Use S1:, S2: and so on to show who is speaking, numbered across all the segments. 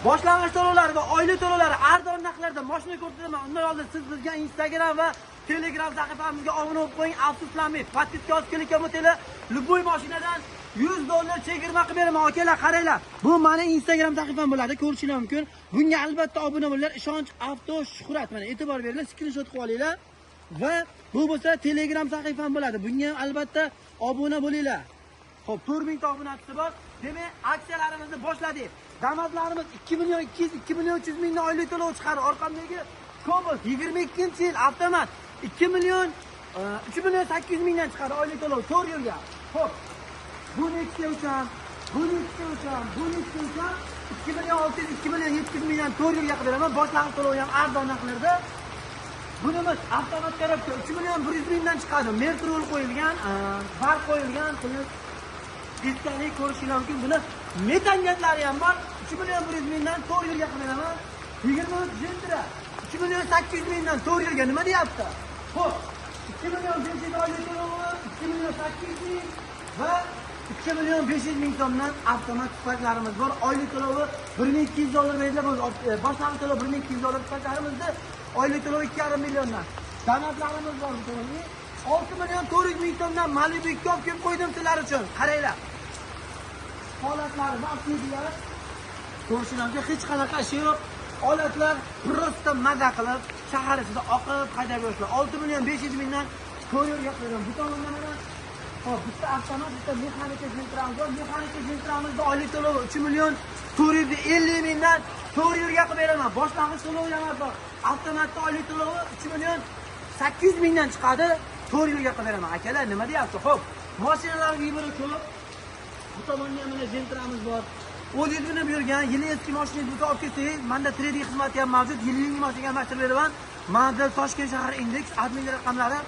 S1: boshlang'ich to'lovlari va oylik to'lovlari arzon narxlarda mashina ko'rsataman. Undan oldin siz bizga Instagram va Telegram sahifamizga obuna bo'lib qo'ying. Afsuslanmang. Podpiska olib kelayotgan bo'lsanglar, любой mashinadan $100 chegirma qilib beraman. Akalar, qaranglar. Bu meni Instagram sahifam bo'ladi, ko'rishingiz mumkin. Bunga albatta obuna bo'linglar. Ishonch Avto Shuhrat. Mana e'tibor beringlar, screenshot qilib olinglar. Va bu bo'lsa Telegram sahifam bo'ladi. Bunga albatta obuna bo'linglar. Xo'p, 4000 ta obunachisi bor. Demak, aksiyalarimizni boshladik. Damadlarimiz 2 million 200, 2 million 300 mingdan oylik to'lov chiqarib, orqamdagi Cobalt 22-yil avtomat 2 million 3 million 800 mingdan chiqadi oylik to'lov 4 yilga. Xo'p. Bu necha uchun? Bu necha uchun? Bu necha uchun? 2 million 600, 2 million 700 mingdan 4 yilga qilib beraman. Boshlang'ich to'lov ham arzon narxlarda. Bunimiz avtomat tarafga 3 million 100 mingdan chiqadi. Mertrol qo'yilgan, bar qo'yilgan, diskani ko'rishingiz mumkin. Buni metangatlari ham bor. 3 million 100 mingdan 4 yilga qilib beraman. 23 Gentra 2 million 800 mingdan 4 yilga nima deyapti? Xo'p, 2 million 500 oylik to'lovi, 2 million 800 ming va 2 million 500 ming so'mdan avtomat paklarimiz bor. Oylik to'lovi $1200 beriladi. Boshlang'ich to'lov $1200 paklarimizda oylik to'lovi 2,5 milliondan. Damatlarimiz bor. 6 million 400 ming so'mdan Malibu olib kelib qo'ydim sizlar uchun. Qaranglar. Holatlari mavjudlar. Ko'rishingiz hech qanaqa ish yo'q. Holatlar prosta maza qilib, shahar ichida oqib haydab yurishlar. 6 million 500 mingdan ko'rga qo'ydim. Bu tomondan mana hop, bitta avtomat, bitta mexanika Gentramiz bor. Mexanika Gentramizda oylik to'lovi 3 million 450 mingdan 4 yilga qilib beraman. Boshlang'ich to'lovi ham bor. Avtomatda oylik to'lovi 3 million 800 mingdan chiqadi. 4 yilga qilib beraman. Akalar, nima deyapsiz? Xo'p, mashinalar vibro ko'p. Bu tomonda ham mana Gentramiz bor. O'zingiz bilib yurgan yili eski mashinangizni olib ketsangiz, menda 3D xizmati ham mavjud. Yilning mashinaga almashtirib beraman. Manzil Toshkent shahar indeks, admin raqamlari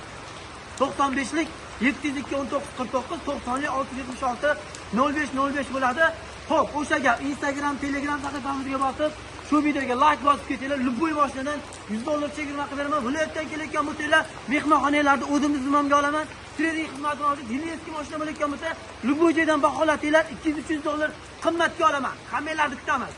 S1: 95lik 702 1949 90lik 676 0505 bo'ladi. Xo'p, o'shaga Instagram, Telegram sahifamizga bosib, shu videoga like bosib ketinglar. Любой mashinadan $100 chegirma qilib beraman. Viloyatdan kelayotgan bo'lsanglar, mehmonxonalarda o'zimiz zimmamga olaman. 3D xizmatini olib, yili eski mashina bo'layotgan bo'lsa, любой joydan baholatinglar, $200-300 qimmatga olaman. Hammanglarni kutamiz.